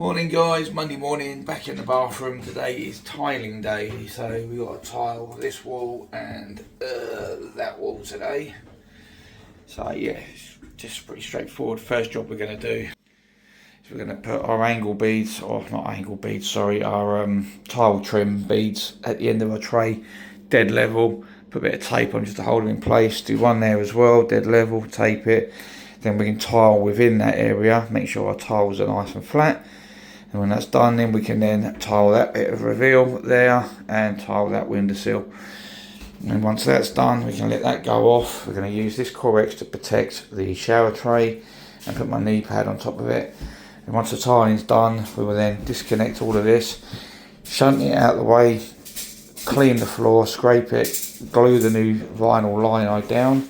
Morning guys, Monday morning, back in the bathroom. Today is tiling day, so we got to tile this wall and that wall today. So yeah, it's just pretty straightforward. First job we're going to do is we're going to put our angle beads, or not angle beads, sorry, our tile trim beads at the end of our tray, dead level. Put a bit of tape on just to hold them in place. Do one there as well, dead level, tape it. Then we can tile within that area, make sure our tiles are nice and flat. And when that's done, then we can then tile that bit of reveal there and tile that windowsill. And once that's done, we can let that go off. We're going to use this Corex to protect the shower tray and put my knee pad on top of it. And once the tiling's done, we will then disconnect all of this, shunt it out of the way, clean the floor, scrape it, glue the new vinyl lino down.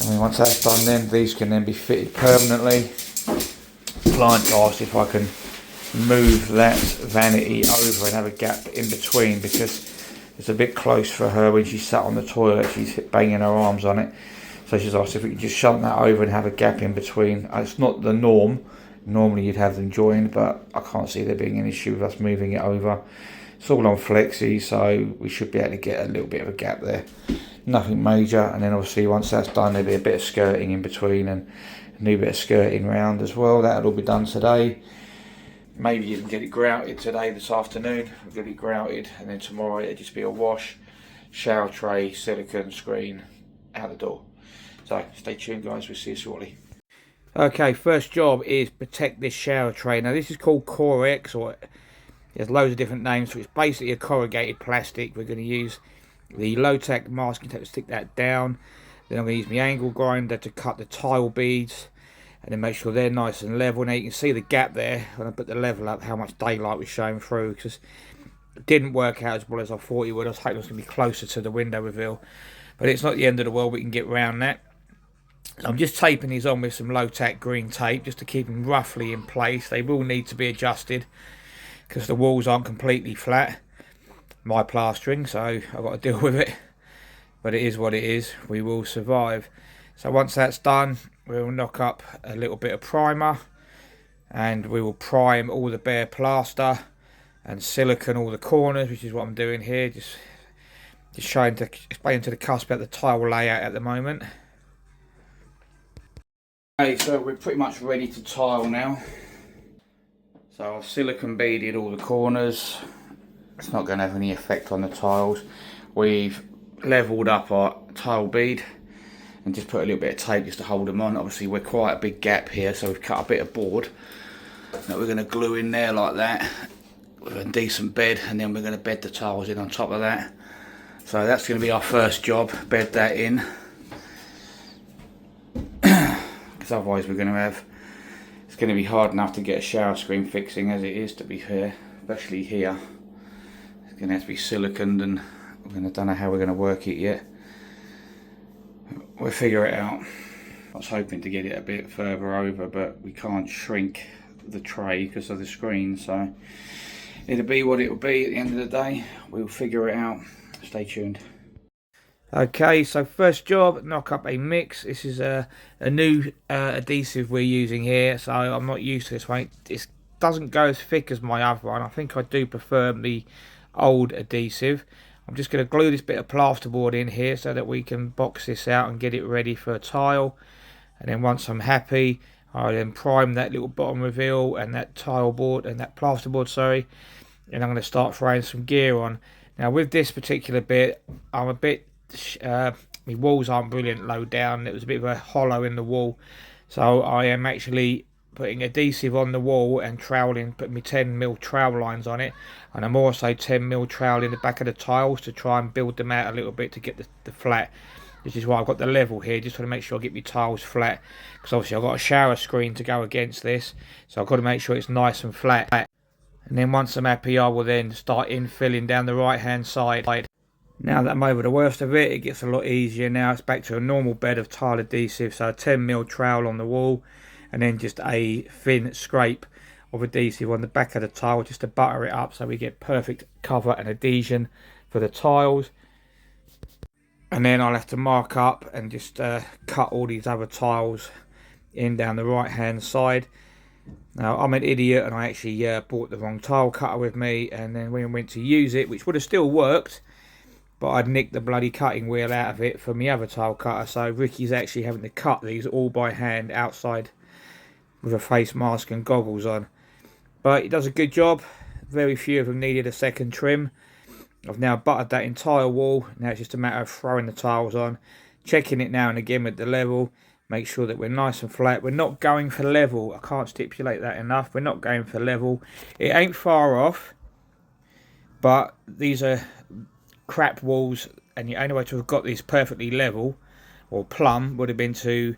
And then once that's done, then these can then be fitted permanently. Client asked if I can move that vanity over and have a gap in between because it's a bit close for her when she sat on the toilet. She's banging her arms on it, so she's asked if we could just shunt that over and have a gap in between. It's not the norm. Normally you'd have them joined, but I can't see there being an issue with us moving it over. It's all on flexi, so we should be able to get a little bit of a gap there. Nothing major. And then obviously once that's done, there'll be a bit of skirting in between and a new bit of skirting round as well. That'll all be done today. Maybe even get it grouted today, this afternoon. We'll get it grouted, and then tomorrow it'll just be a wash, shower tray, silicone screen, out the door. So stay tuned guys, we'll see you shortly. Okay, first job is protect this shower tray. Now this is called Corex, or there's loads of different names, so it's basically a corrugated plastic. We're going to use the low-tack masking tape to stick that down. Then I'm going to use my angle grinder to cut the tile beads, and then make sure they're nice and level. Now you can see the gap there when I put the level up, how much daylight was showing through, because it didn't work out as well as I thought it would. I was hoping it was going to be closer to the window reveal, but it's not the end of the world. We can get around that. So I'm just taping these on with some low-tack green tape just to keep them roughly in place. They will need to be adjusted because the walls aren't completely flat. My plastering, so I've got to deal with it, but it is what it is. We will survive. So once that's done, we'll knock up a little bit of primer, and we will prime all the bare plaster and silicone all the corners, which is what I'm doing here. Just explaining to the customer the tile layout at the moment. Okay, so we're pretty much ready to tile now. So I've silicone beaded all the corners. It's not going to have any effect on the tiles. We've leveled up our tile bead and just put a little bit of tape just to hold them on. Obviously we're quite a big gap here, so we've cut a bit of board that we're going to glue in there like that with a decent bed, and then we're going to bed the tiles in on top of that. So that's going to be our first job, bed that in, because otherwise we're going to have, it's going to be hard enough to get a shower screen fixing as it is, to be fair, especially here. It's going to have to be siliconed, and I don't know how we're going to work it yet. We'll figure it out. I was hoping to get it a bit further over, but we can't shrink the tray because of the screen, so it'll be what it'll be at the end of the day. We'll figure it out. Stay tuned. Okay, so first job, knock up a mix. This is a new adhesive we're using here, so I'm not used to this one. It doesn't go as thick as my other one. I think I do prefer the old adhesive. I'm just going to glue this bit of plasterboard in here so that we can box this out and get it ready for a tile. And then once I'm happy, I'll then prime that little bottom reveal and that tile board and that plasterboard, sorry. And I'm going to start throwing some gear on. Now with this particular bit, I'm a bit, my walls aren't brilliant low down. It was a bit of a hollow in the wall. So I am actually putting adhesive on the wall and troweling, putting my 10mm trowel lines on it, and I'm also 10mm trowel in the back of the tiles to try and build them out a little bit to get the flat. This is why I've got the level here, just want to make sure I get my tiles flat, because obviously I've got a shower screen to go against this, so I've got to make sure it's nice and flat. And then once I'm happy, I will then start infilling down the right hand side. Now that I'm over the worst of it, it gets a lot easier now. It's back to a normal bed of tile adhesive, so a 10mm trowel on the wall, and then just a thin scrape of adhesive on the back of the tile just to butter it up so we get perfect cover and adhesion for the tiles. And then I'll have to mark up and just cut all these other tiles in down the right hand side. Now, I'm an idiot and I actually bought the wrong tile cutter with me, and then when I went to use it, which would have still worked, but I'd nicked the bloody cutting wheel out of it for my other tile cutter, so Ricky's actually having to cut these all by hand outside with a face mask and goggles on. But it does a good job. Very few of them needed a second trim. I've now buttered that entire wall. Now it's just a matter of throwing the tiles on, checking it now and again with the level, make sure that we're nice and flat. We're not going for level. I can't stipulate that enough. We're not going for level. It ain't far off, but these are crap walls, and the only way to have got this perfectly level or plumb would have been to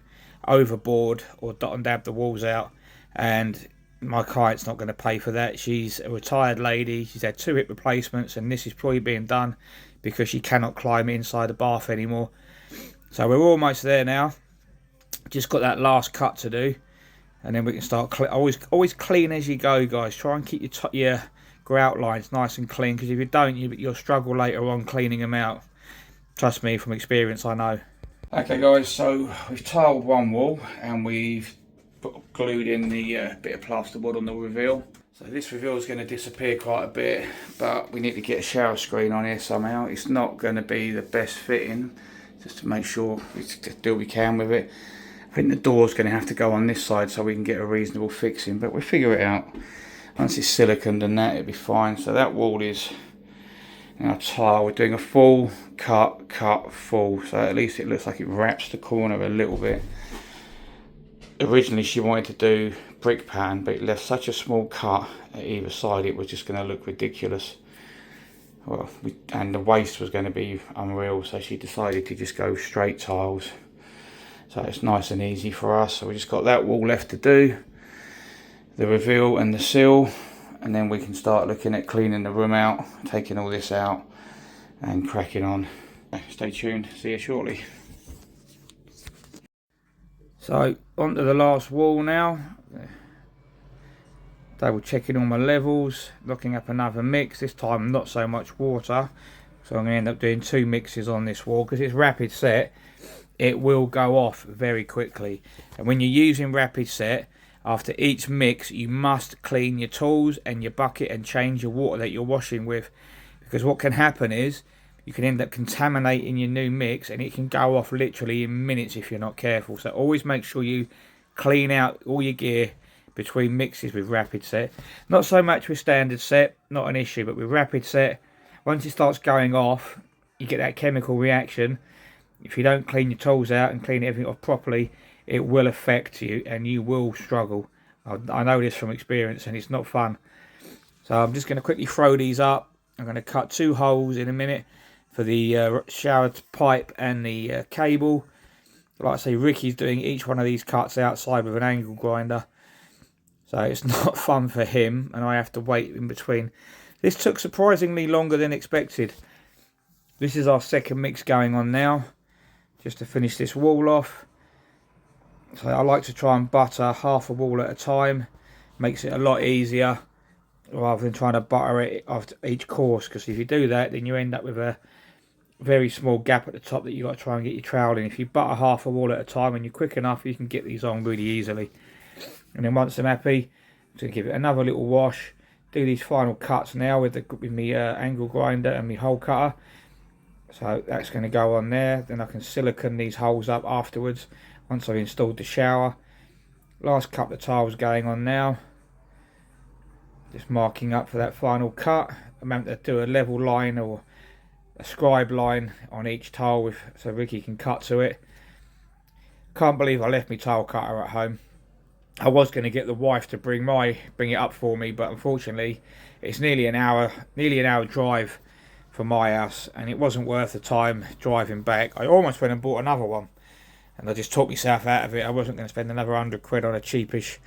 overboard or dot and dab the walls out, and my client's not going to pay for that. She's a retired lady. She's had 2 hip replacements, and this is probably being done because she cannot climb inside the bath anymore. So we're almost there now. Just got that last cut to do, and then we can start. Always clean as you go, guys. Try and keep your grout lines nice and clean, because if you don't, you'll struggle later on cleaning them out. Trust me, from experience, I know. Okay, guys. So we've tiled one wall, and we've glued in the bit of plasterboard on the reveal. So this reveal is going to disappear quite a bit, but we need to get a shower screen on here somehow. It's not going to be the best fitting, just to make sure we do what we can with it. I think the door's going to have to go on this side so we can get a reasonable fixing, but we'll figure it out. Once it's siliconed and that, it'll be fine. So that wall is now tile. We're doing a full cut, full, so at least it looks like it wraps the corner a little bit. Originally she wanted to do brick pan, but it left such a small cut at either side, it was just going to look ridiculous. Well, and the waste was going to be unreal, so she decided to just go straight tiles. So it's nice and easy for us. So we just got that wall left to do, the reveal and the sill, and then we can start looking at cleaning the room out, taking all this out and cracking on. Stay tuned, see you shortly. So onto the last wall now. Double checking all my levels, looking up another mix, this time not so much water. So I'm going to end up doing 2 mixes on this wall, because it's rapid set. It will go off very quickly, and when you're using rapid set, after each mix you must clean your tools and your bucket and change your water that you're washing with, because what can happen is you can end up contaminating your new mix, and it can go off literally in minutes if you're not careful. So always make sure you clean out all your gear between mixes with rapid set. Not so much with standard set, not an issue, but with rapid set, once it starts going off, you get that chemical reaction. If you don't clean your tools out and clean everything off properly, it will affect you and you will struggle. I know this from experience, and it's not fun. So I'm just going to quickly throw these up. I'm going to cut 2 holes in a minute for the shower pipe and the cable. Like I say, Ricky's doing each one of these cuts outside with an angle grinder. So it's not fun for him, and I have to wait in between. This took surprisingly longer than expected. This is our second mix going on now, just to finish this wall off. So I like to try and butter half a wall at a time. Makes it a lot easier rather than trying to butter it after each course, because if you do that, then you end up with a very small gap at the top that you've got to try and get your trowel in. If you butter half a wall at a time and you're quick enough, you can get these on really easily. And then once I'm happy, I'm going to give it another little wash. Do these final cuts now with my angle grinder and my hole cutter. So that's going to go on there. Then I can silicone these holes up afterwards once I've installed the shower. Last couple of tiles going on now. Just marking up for that final cut. I'm going to do a level line or a scribe line on each tile so Ricky can cut to it. Can't believe I left my tile cutter at home. I was going to get the wife to bring it up for me, but unfortunately it's nearly an hour drive from my house, and it wasn't worth the time driving back. I almost went and bought another one, and I just talked myself out of it. I wasn't going to spend another £100 on a cheapish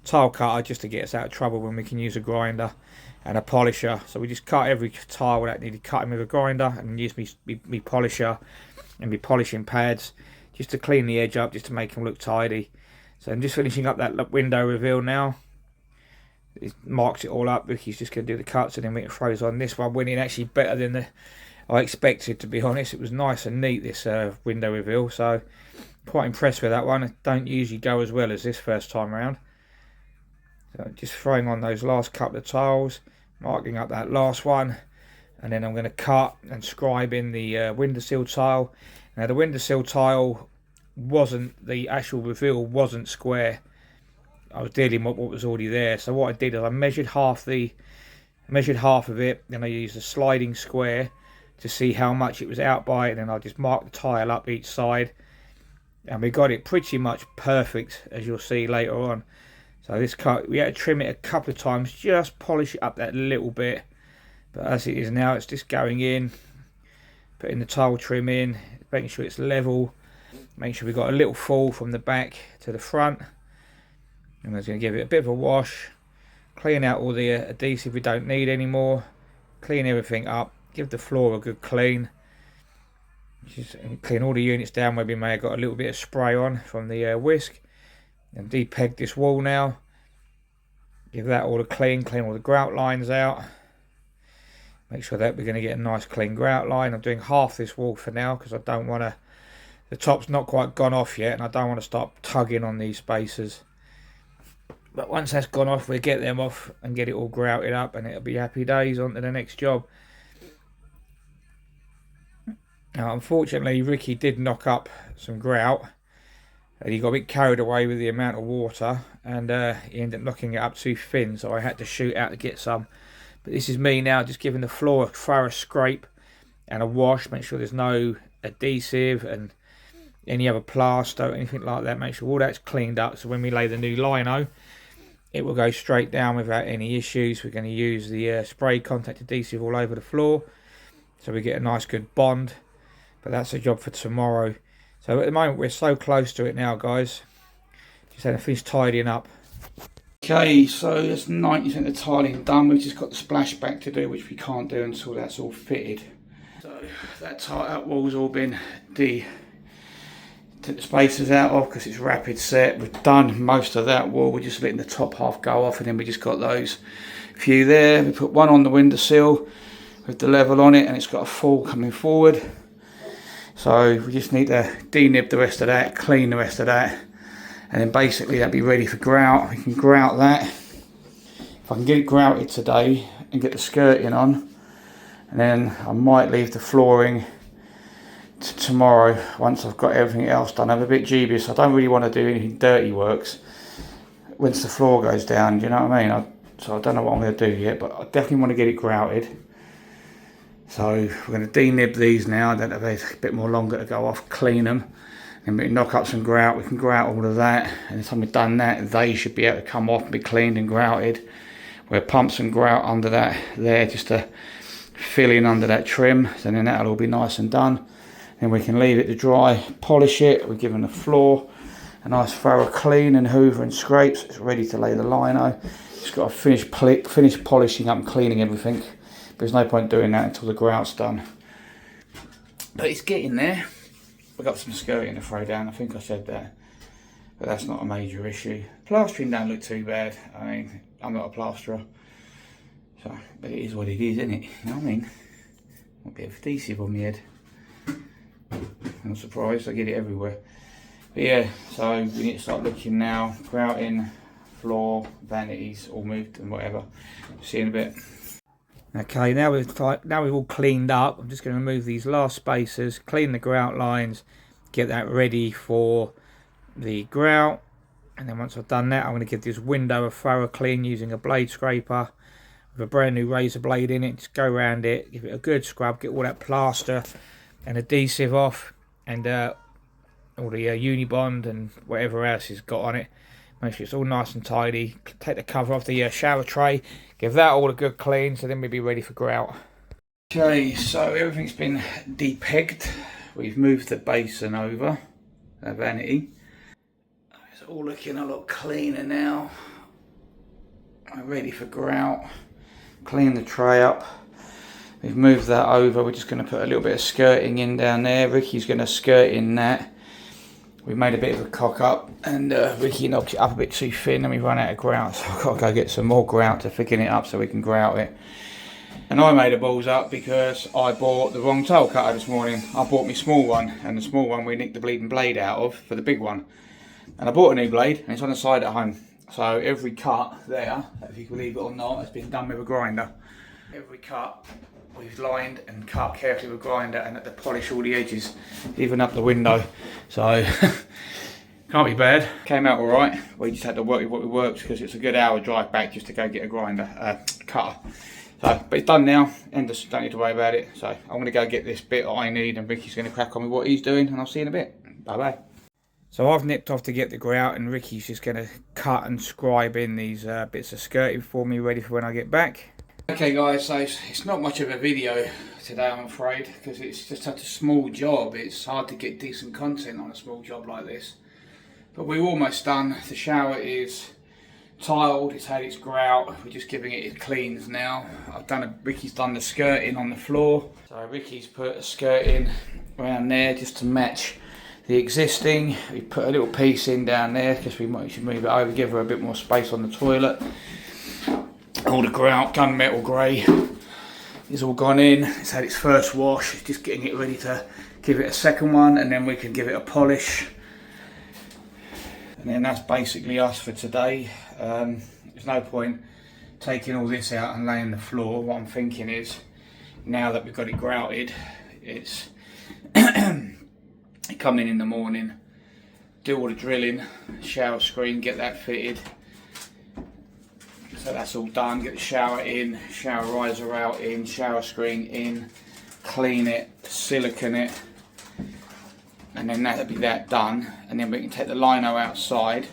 tile cutter just to get us out of trouble when we can use a grinder and a polisher. So we just cut every tile without needing cutting with a grinder, and use me polisher and me polishing pads just to clean the edge up, just to make them look tidy. So I'm just finishing up that window reveal now. It marks it all up. Ricky's just going to do the cuts, and then we can throw on. This one went in actually better than I expected, to be honest. It was nice and neat, this window reveal, so quite impressed with that one. It don't usually go as well as this first time around. So just throwing on those last couple of tiles, marking up that last one, and then I'm going to cut and scribe in the windowsill tile. Now the windowsill tile wasn't, the actual reveal wasn't square. I was dealing with what was already there. So what I did is I measured half of it, then I used a sliding square to see how much it was out by, and then I just marked the tile up each side, and we got it pretty much perfect, as you'll see later on. So this cut, we had to trim it a couple of times, just polish it up that little bit, but as it is now, it's just going in, putting the tile trim in, making sure it's level, make sure we've got a little fall from the back to the front, and I'm going to give it a bit of a wash, clean out all the adhesive we don't need anymore, clean everything up, give the floor a good clean, just clean all the units down where we may have got a little bit of spray on from the whisk, and depeg this wall now, give that all a clean all the grout lines out, make sure that we're going to get a nice clean grout line. I'm doing half this wall for now because I don't want to, the top's not quite gone off yet, and I don't want to start tugging on these spacers. But once that's gone off, we'll get them off and get it all grouted up, and it'll be happy days on to the next job. Now, unfortunately, Ricky did knock up some grout, and he got a bit carried away with the amount of water, and he ended up knocking it up too thin, so I had to shoot out to get some. But this is me now, just giving the floor a thorough scrape and a wash, make sure there's no adhesive and any other plaster or anything like that. Make sure all that's cleaned up, so when we lay the new lino, it will go straight down without any issues. We're going to use the spray contact adhesive all over the floor, so we get a nice good bond. But that's a job for tomorrow. So at the moment we're so close to it now, guys. Just had to finish tidying up. Okay, so that's 90% of the tiling done. We've just got the splashback to do, which we can't do until that's all fitted. So that wall's all been took the spacers out of because it's rapid set. We've done most of that wall. We're just letting the top half go off, and then we just got those few there. We put one on the windowsill with the level on it, and it's got a fall coming forward. So we just need to denib the rest of that, clean the rest of that, and then basically that'll be ready for grout. We can grout that. If I can get it grouted today and get the skirting on, and then I might leave the flooring tomorrow once I've got everything else done. I'm a bit dubious. I don't really want to do anything dirty works once the floor goes down, do you know what I mean? So I don't know what I'm going to do yet, but I definitely want to get it grouted. So we're going to denib these now. Then they're a bit more longer to go off, clean them, and we can knock up some grout. We can grout all of that, and by the time we've done that, they should be able to come off and be cleaned and grouted. We'll pump some grout under that there just to fill in under that trim, so then that'll all be nice and done. Then we can leave it to dry, polish it. We're giving the floor a nice thorough clean and hoover and scrapes. It's ready to lay the lino. Just got to finish polishing up and cleaning everything. But there's no point doing that until the grout's done. But it's getting there. We've got some skirting to throw down. I think I said that. But that's not a major issue. Plastering don't look too bad. I mean, I'm not a plasterer. So, but it is what it is, isn't it? You know what I mean? A bit of adhesive on my head. I'm not surprised, I get it everywhere. But yeah, so we need to start looking now. Grouting, floor, vanities, all moved and whatever. See you in a bit. Okay, now we've all cleaned up. I'm just going to remove these last spacers, clean the grout lines, get that ready for the grout. And then once I've done that, I'm going to give this window a thorough clean using a blade scraper with a brand new razor blade in it. Just go around it, give it a good scrub, get all that plaster and adhesive off, and all the Unibond and whatever else it's got on it. Make sure it's all nice and tidy. Take the cover off the shower tray, give that all a good clean, so then we'll be ready for grout. Okay, so everything's been depegged. We've moved the basin over, the vanity. It's all looking a lot cleaner now. I'm ready for grout. Clean the tray up. We've moved that over. We're just going to put a little bit of skirting in down there. Ricky's going to skirt in that. We made a bit of a cock up, and Ricky knocked it up a bit too thin, and we run out of grout. So I've got to go get some more grout to thicken it up so we can grout it. And I made a balls up because I bought the wrong tile cutter this morning. I bought my small one, and the small one we nicked the bleeding blade out of for the big one. And I bought a new blade, and it's on the side at home. So every cut there, if you can believe it or not, has been done with a grinder. Every cut we've lined and cut carefully with a grinder, and had to polish all the edges, even up the window. So can't be bad. Came out all right. We just had to work with what we worked, because it's a good hour drive back just to go get a grinder cutter. So, but it's done now, and just don't need to worry about it. So I'm going to go get this bit I need, and Ricky's going to crack on with what he's doing, and I'll see you in a bit. Bye bye. So I've nipped off to get the grout, and Ricky's just going to cut and scribe in these bits of skirting for me, ready for when I get back. Okay guys, so it's not much of a video today, I'm afraid, because it's just such a small job. It's hard to get decent content on a small job like this. But we're almost done. The shower is tiled, it's had its grout, we're just giving it cleans now. Ricky's done the skirting on the floor. So Ricky's put a skirting around there just to match the existing. We put a little piece in down there because we might should move it over, give her a bit more space on the toilet. All the grout, gunmetal grey, is all gone in. It's had its first wash, just getting it ready to give it a second one, and then we can give it a polish. And then that's basically us for today. There's no point taking all this out and laying the floor. What I'm thinking is, now that we've got it grouted, it's come in the morning, do all the drilling, shower screen, get that fitted. So that's all done. Get the shower in, shower riser out in, shower screen in, clean it, silicone it, and then that'll be that done. And then we can take the lino outside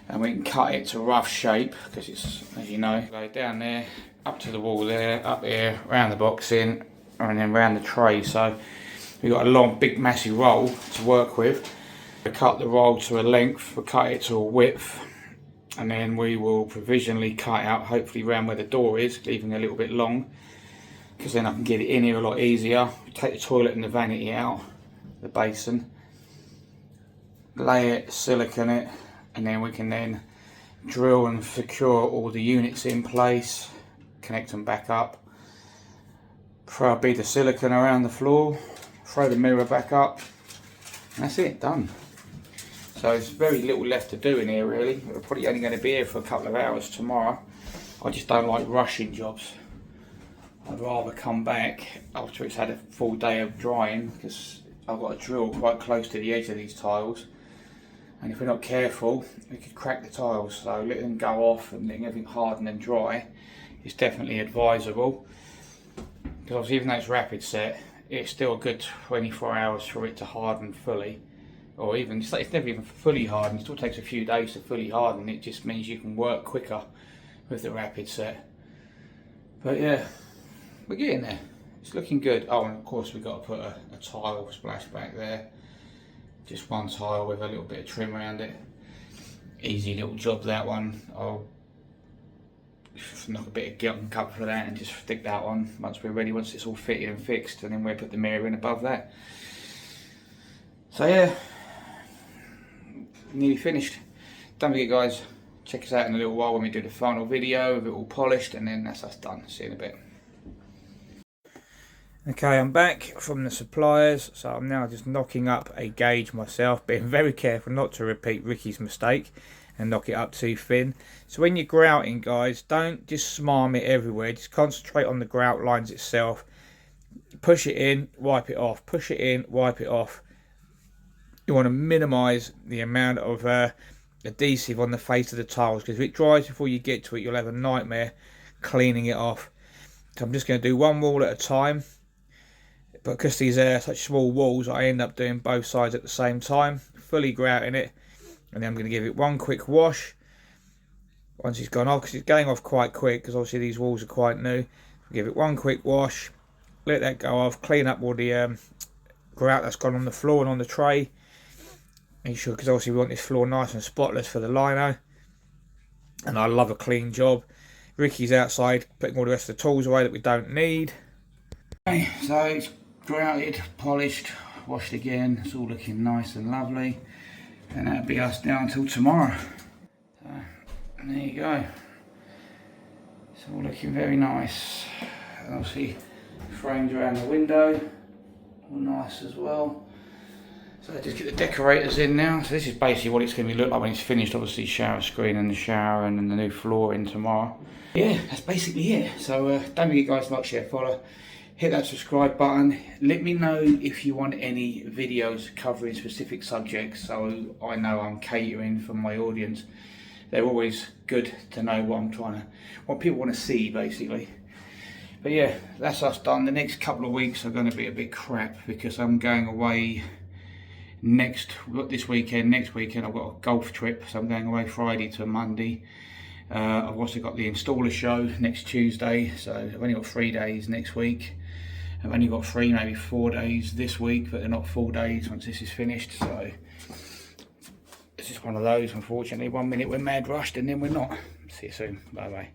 and we can cut it to rough shape, because it's, as you know, go down there, up to the wall there, up here, round the box in, and then round the tray. So we've got a long, big, massive roll to work with. We cut the roll to a length, we'll cut it to a width, and then we will provisionally cut out, hopefully round where the door is, leaving a little bit long, because then I can get it in here a lot easier. Take the toilet and the vanity out, the basin, lay it, silicone it, and then we can then drill and secure all the units in place, connect them back up, throw a bead of silicone around the floor, throw the mirror back up, and that's it, done. So there's very little left to do in here really. We're probably only going to be here for a couple of hours tomorrow. I just don't like rushing jobs. I'd rather come back after it's had a full day of drying, because I've got a drill quite close to the edge of these tiles. And if we're not careful, we could crack the tiles. So letting them go off and letting everything harden and dry is definitely advisable. Because obviously, even though it's rapid set, it's still a good 24 hours for it to harden fully. Or even, it's never even fully hardened, it still takes a few days to fully harden. It just means you can work quicker with the rapid set. But yeah, we're getting there. It's looking good. Oh, and of course we've got to put a tile splashback there. Just one tile with a little bit of trim around it. Easy little job, that one. I'll knock a bit of gilt and cover for that and just stick that on once we're ready, once it's all fitted and fixed, and then we'll put the mirror in above that. So yeah, nearly finished. Don't forget guys, check us out in a little while when we do the final video with it all polished, and then that's us done. See you in a bit. Okay, I'm back from the suppliers, so I'm now just knocking up a gauge myself, being very careful not to repeat Ricky's mistake and knock it up too thin. So when you're grouting guys, don't just smarm it everywhere, just concentrate on the grout lines itself. Push it in, wipe it off, push it in, wipe it off. You want to minimise the amount of adhesive on the face of the tiles, because if it dries before you get to it, you'll have a nightmare cleaning it off. So I'm just going to do one wall at a time, but because these are such small walls, I end up doing both sides at the same time, fully grouting it, and then I'm going to give it one quick wash once it's gone off, because it's going off quite quick, because obviously these walls are quite new. Give it one quick wash, let that go off, clean up all the grout that's gone on the floor and on the tray. Make sure, because obviously we want this floor nice and spotless for the lino, and I love a clean job. Ricky's outside putting all the rest of the tools away that we don't need. Okay, so it's grouted, polished, washed again. It's all looking nice and lovely, and that'll be us now until tomorrow. So there you go. It's all looking very nice. And obviously framed around the window, all nice as well. So just get the decorators in now. So this is basically what it's going to look like when it's finished. Obviously shower screen and the shower and then the new flooring tomorrow. Yeah, that's basically it. So don't forget guys, like, share, follow. Hit that subscribe button. Let me know if you want any videos covering specific subjects so I know I'm catering for my audience. They're always good to know what people want to see basically. But yeah, that's us done. The next couple of weeks are going to be a bit crap because I'm going away this weekend. Next weekend I've got a golf trip, so I'm going away Friday to Monday. I've also got the installer show next Tuesday, so I've only got 3 days next week. I've only got 3, maybe 4 days this week, but they're not full days once this is finished. So it's just one of those, unfortunately. 1 minute we're mad rushed and then we're not. See you soon. Bye bye.